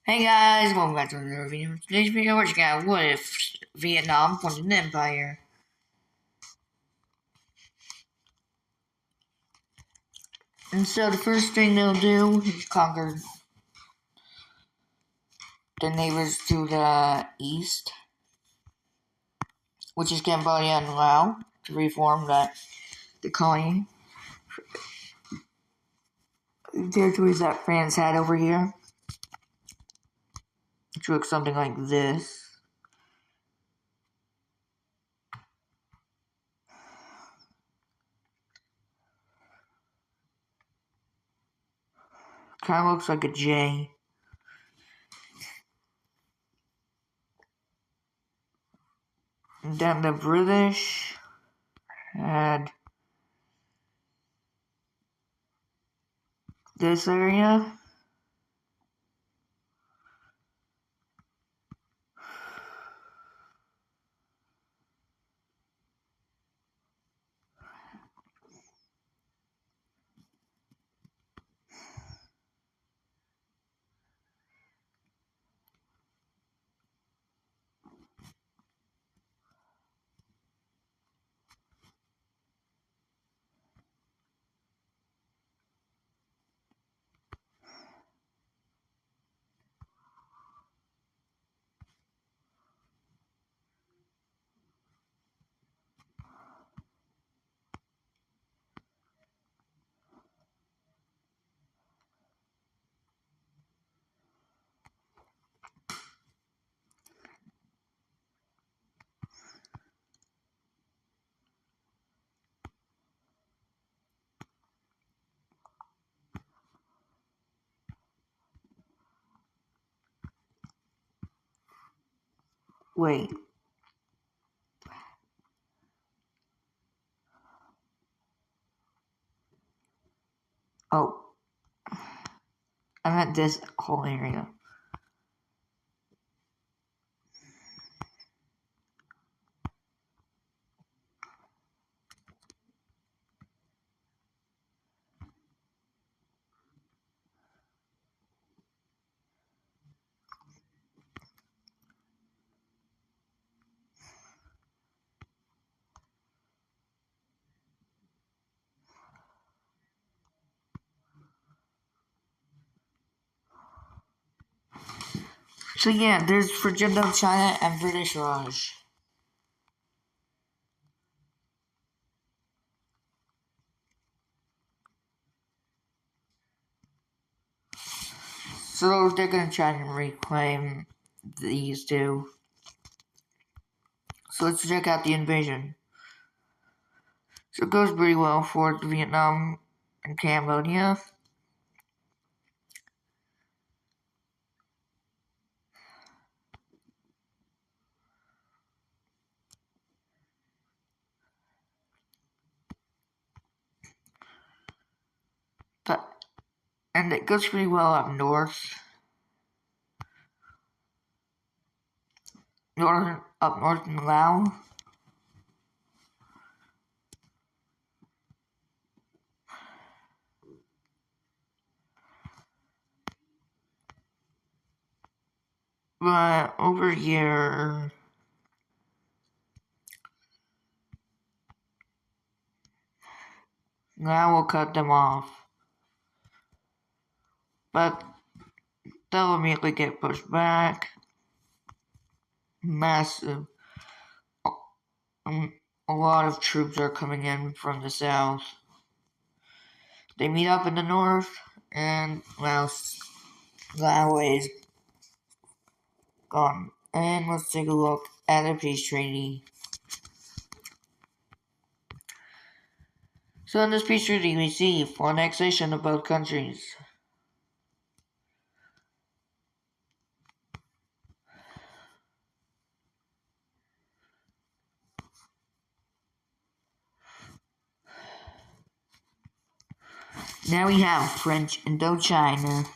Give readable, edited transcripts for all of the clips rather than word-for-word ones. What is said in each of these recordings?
Hey guys, welcome back to another video. Today's video we're checking out what if Vietnam formed an empire. And so the first thing they'll do is conquer their neighbors to the east, which is Cambodia and Laos, to reform the colony territories that France had over here, which looks something like this. Kind of looks like a J. And then the British had this area. Wait. Oh, I meant this whole area. So yeah, there's Virginia, China, and British Raj. So they're gonna try and reclaim these two. So let's check out the invasion. So it goes pretty well for Vietnam and Cambodia. And it goes pretty well up north. Up north in Laos. But over here, now we'll cut them off. But they'll immediately get pushed back. Massive. A lot of troops are coming in from the south. They meet up in the north, and Laos is gone. And let's take a look at the peace treaty. So in this peace treaty we see full annexation of both countries. Now we have French Indochina.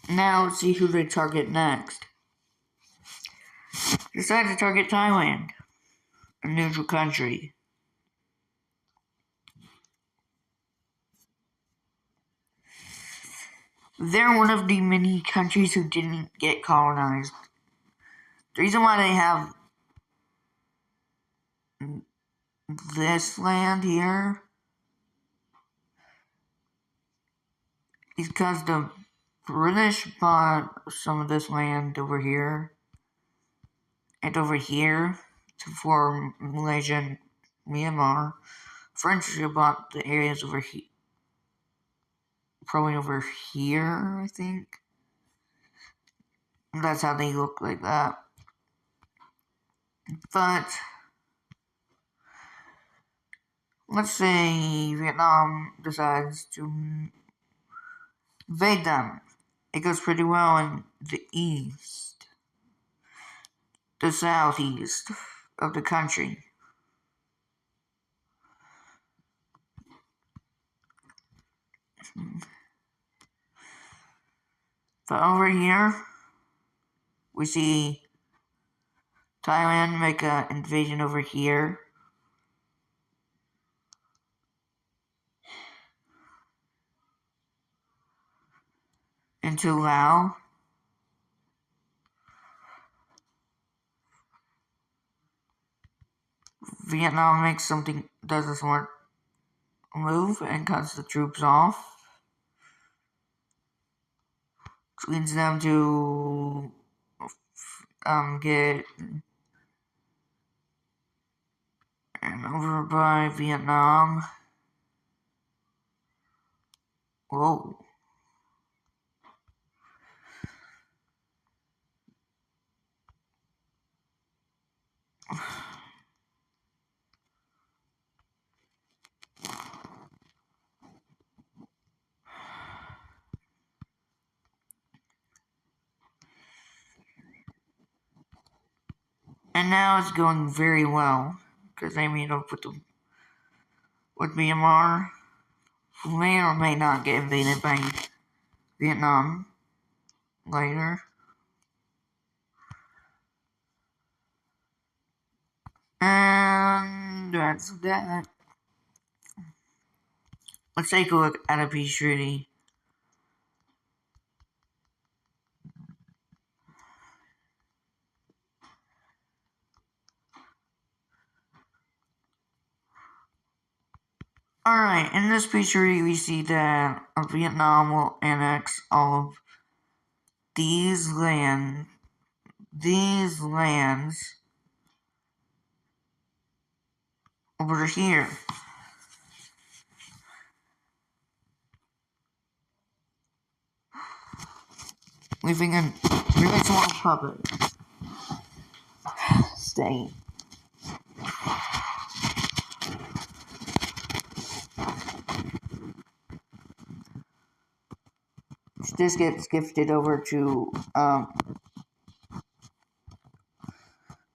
Now let's see who they target next. Decide to target Thailand, a neutral country. They're one of the many countries who didn't get colonized. The reason why they have this land here is because the British bought some of this land over here and over here to form Malaysia and Myanmar. French bought the areas over here, probably over here, I think. That's how they look like that. But let's say Vietnam decides to invade them. It goes pretty well in the east, the southeast of the country. But over here, we see Thailand make an invasion over here. Into Laos. Vietnam makes something, does a smart move and cuts the troops off. Which leads them to get over by Vietnam. Whoa. And now it's going very well because they meet up with Myanmar, who may or may not get invaded by Vietnam later. And that's that. Let's take a look at a peace treaty. Alright, in this peace treaty we see that Vietnam will annex all of these lands over here. Leaving a really small puppet state. This gets gifted over to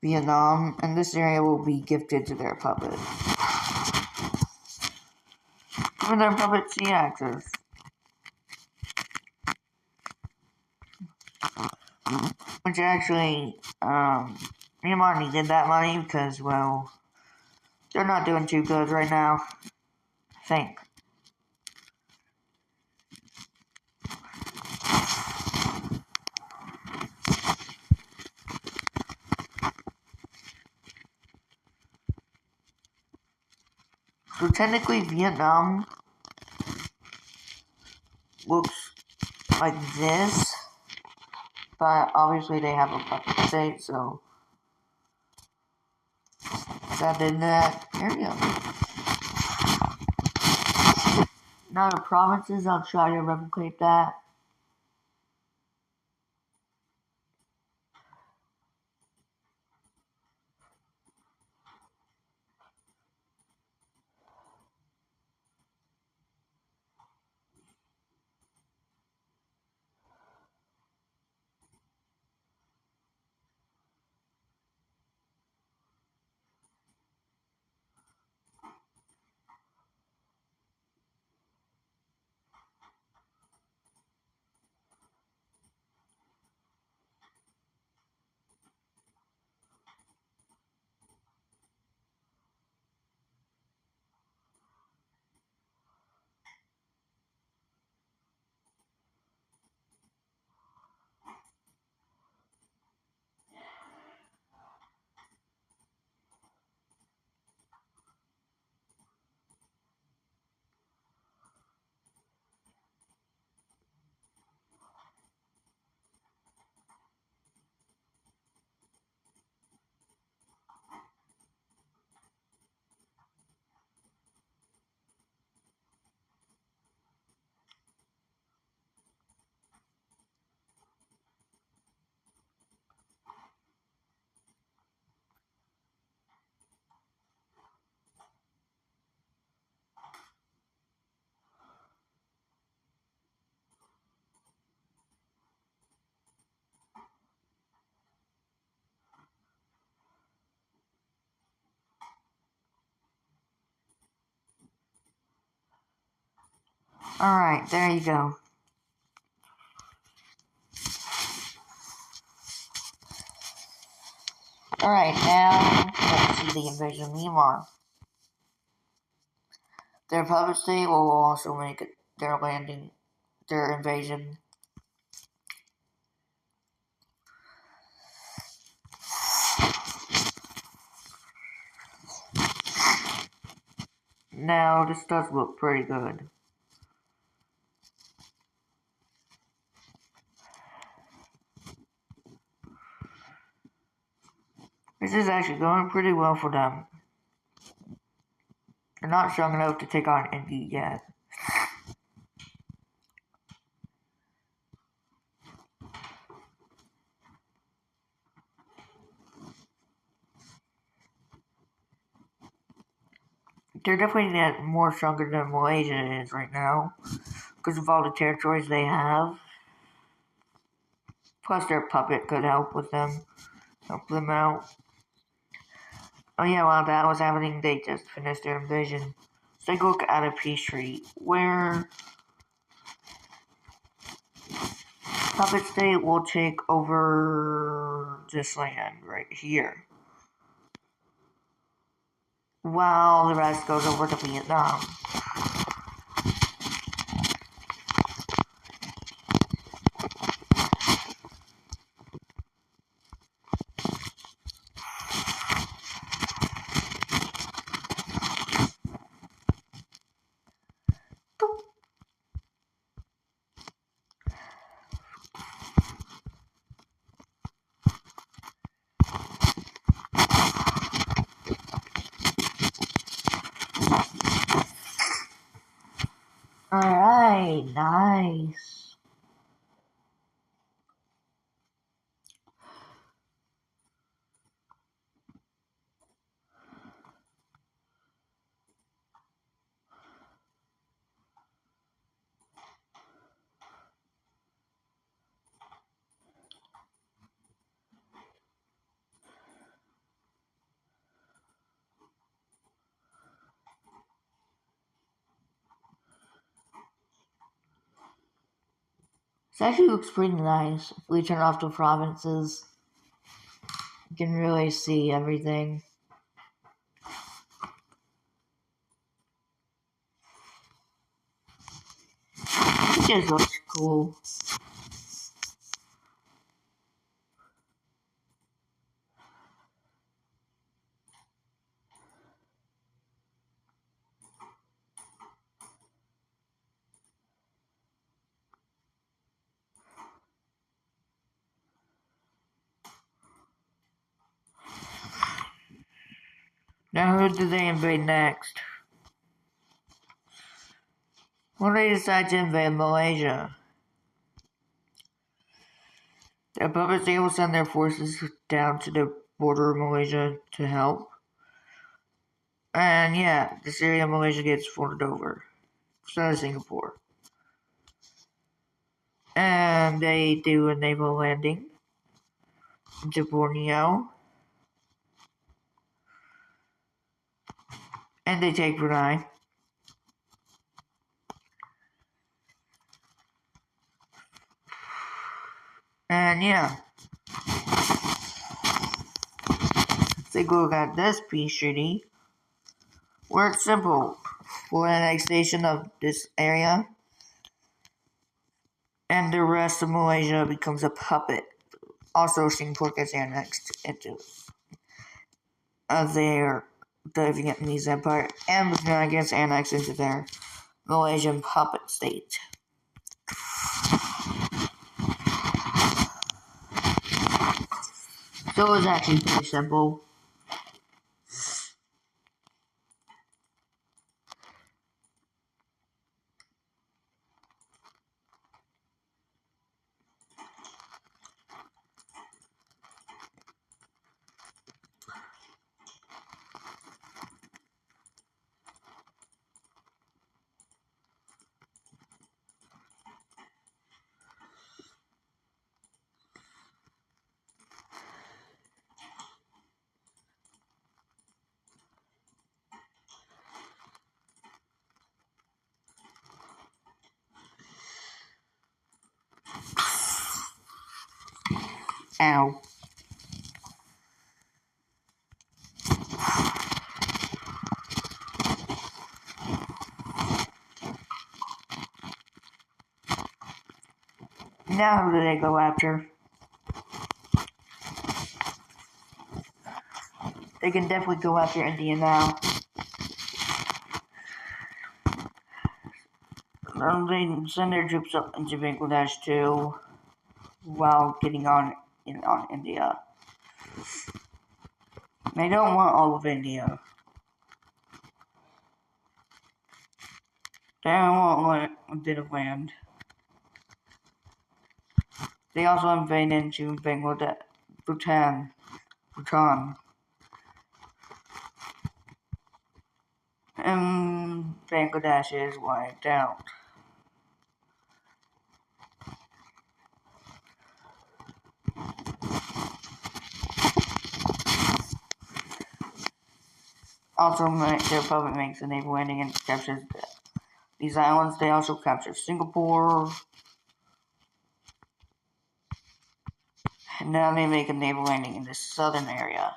Vietnam, and this area will be gifted to their puppet. Giving their puppet sea access. Which actually, Myanmar needed that money because, well, they're not doing too good right now, I think. So technically Vietnam looks like this, but obviously they have a puppet state, so that in that area. Now the provinces, I'll try to replicate that. Alright, there you go. Alright, now let's see the invasion of Myanmar. Their puppet state will also make their landing, their invasion. Now, this does look pretty good. This is actually going pretty well for them. They're not strong enough to take on India yet. They're definitely more stronger than Malaysia is right now, because of all the territories they have. Plus, their puppet could help them out. Oh yeah, while that was happening, they just finished their invasion. So they look at a peace treaty where Puppet State will take over this land right here, while the rest goes over to Vietnam. Alright, nice. This actually looks pretty nice. If we turn off the provinces, you can really see everything. It just looks cool. Now who do they invade next? Well, they decide to invade Malaysia. The puppet state will send their forces down to the border of Malaysia to help. And yeah, this area of Malaysia gets folded over. So does Singapore. And they do a naval landing into Borneo. And they take Brunei. And yeah. Let's take a look at this peace treaty, where it's simple. For annexation of this area, and the rest of Malaysia becomes a puppet. Also, Singapore gets annexed into the Vietnamese Empire, and Brunei gets annexed into their Malaysian puppet state. So it was actually pretty simple. Ow. Now who do they go after? They can definitely go after India now. They send their troops up into Bangladesh too, while getting on India. They don't want all of India. They don't want a bit of land. They also invade into Bangladesh, Bhutan. And Bangladesh is wiped out. Also, the Republic makes a naval landing and captures these islands. They also capture Singapore. And now they make a naval landing in the southern area.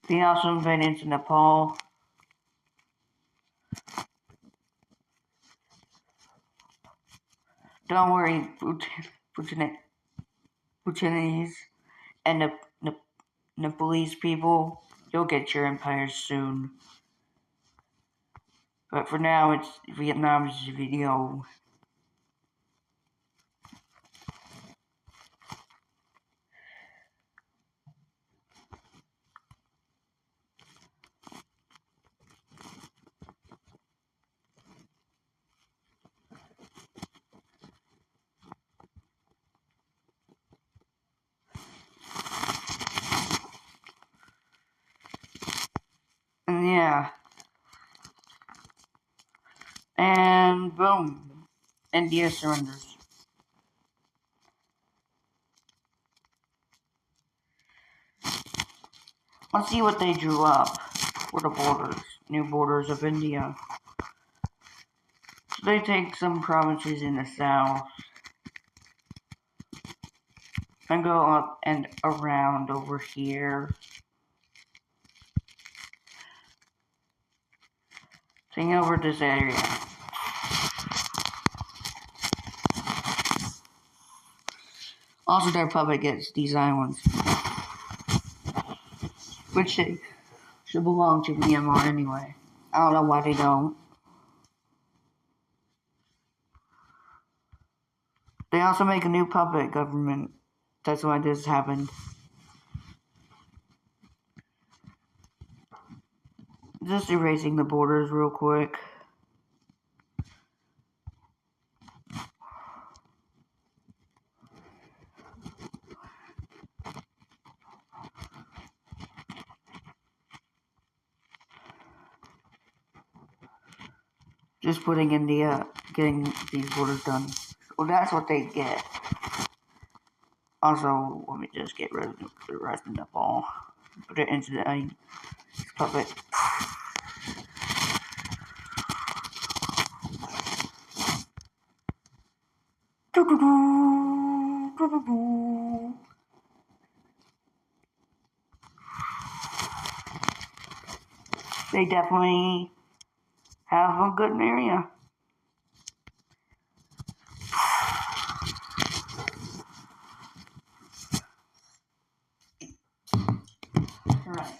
They also invade into Nepal. Don't worry, Bhutanese and Nepalese people, you'll get your empires soon. But for now, it's Vietnam's video. And yeah. And boom. India surrenders. Let's see what they drew up for the borders, new borders of India. So they take some provinces in the south and go up and around over here. Taking over this area. Also, the Republic gets these islands, which should belong to Myanmar anyway. I don't know why they don't. They also make a new puppet government. That's why this happened. Just erasing the borders real quick. Just putting India, getting these borders done. Well, that's what they get. Also, let me just get rid of the rest of Nepal. Put it into the puppet. They definitely have a good area. Alright.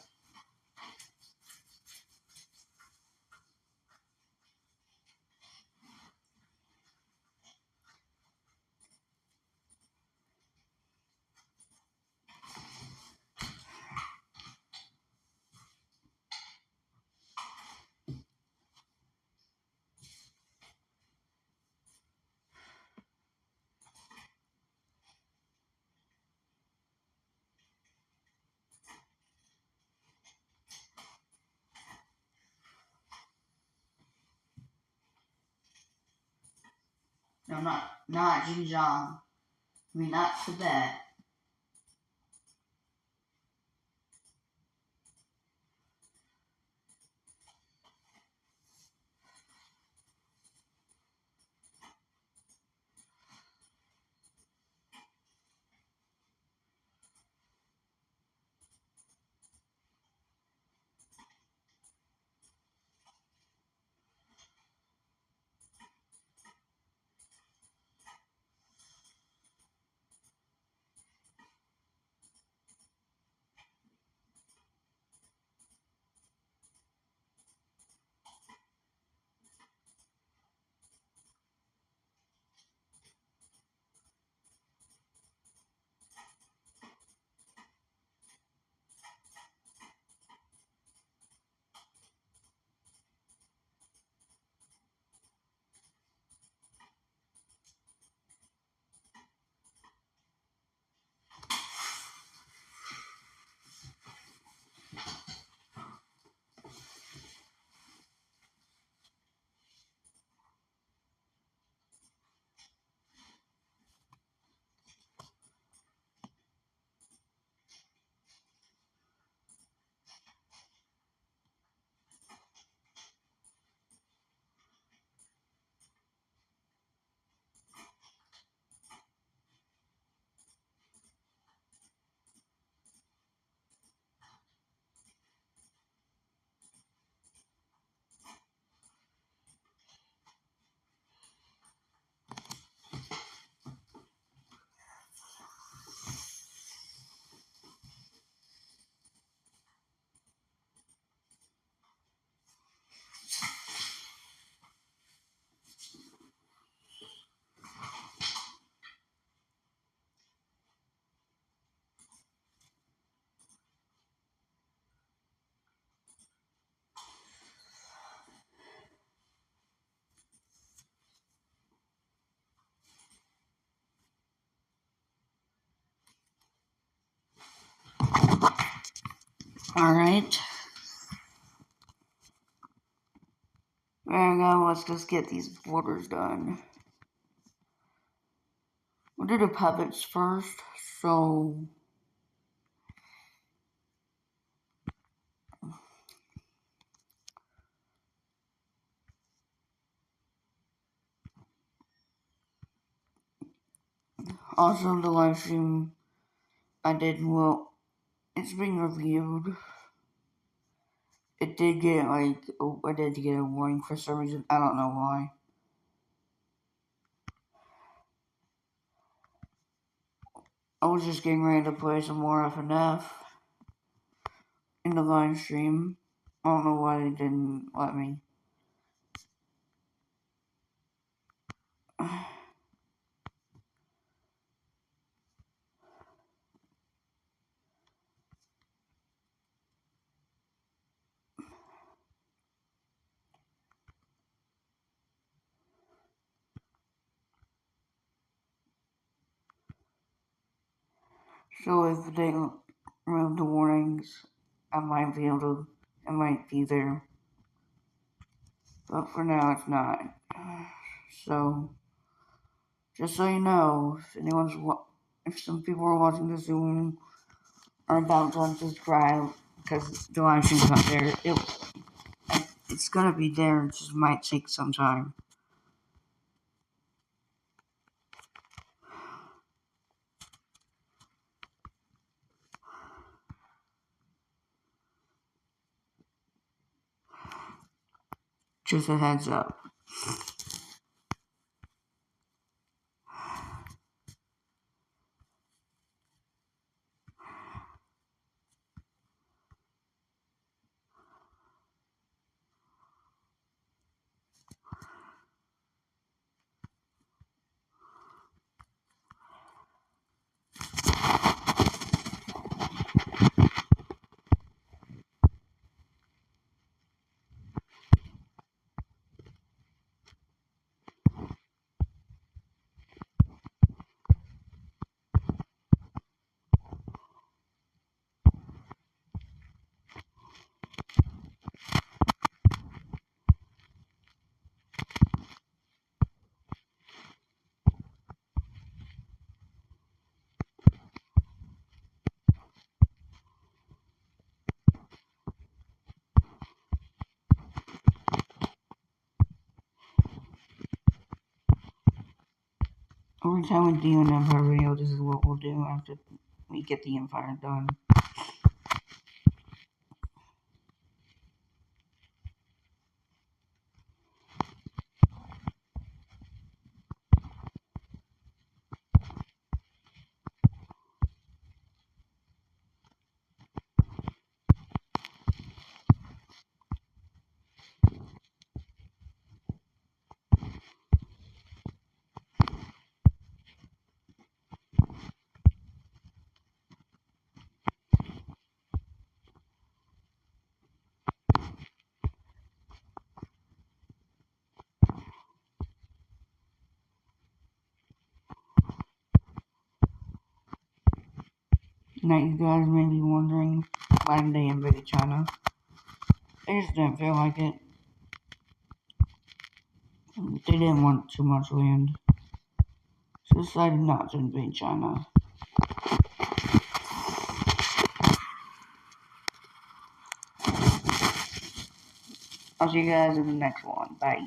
No, not Xinjiang. I mean, not Tibet. Alright. There we go, let's just get these borders done. We'll do the puppets first, so... Also, the live stream I did, well, it's being reviewed. It did get, like, I did get a warning for some reason. I don't know why. I was just getting ready to play some more FNF in the live stream. I don't know why they didn't let me. So if they remove the warnings, I might be able to, it might be there. But for now, it's not. So, just so you know, if some people are watching this Zoom are about to unsubscribe because the live stream's not there, it's gonna be there. It just might take some time. Just a heads up. Next time we do an Empire video, this is what we'll do after we get the Empire done. Now you guys may be wondering, why did they invade China? They just didn't feel like it. They didn't want too much land, so decided not to invade China. I'll see you guys in the next one. Bye.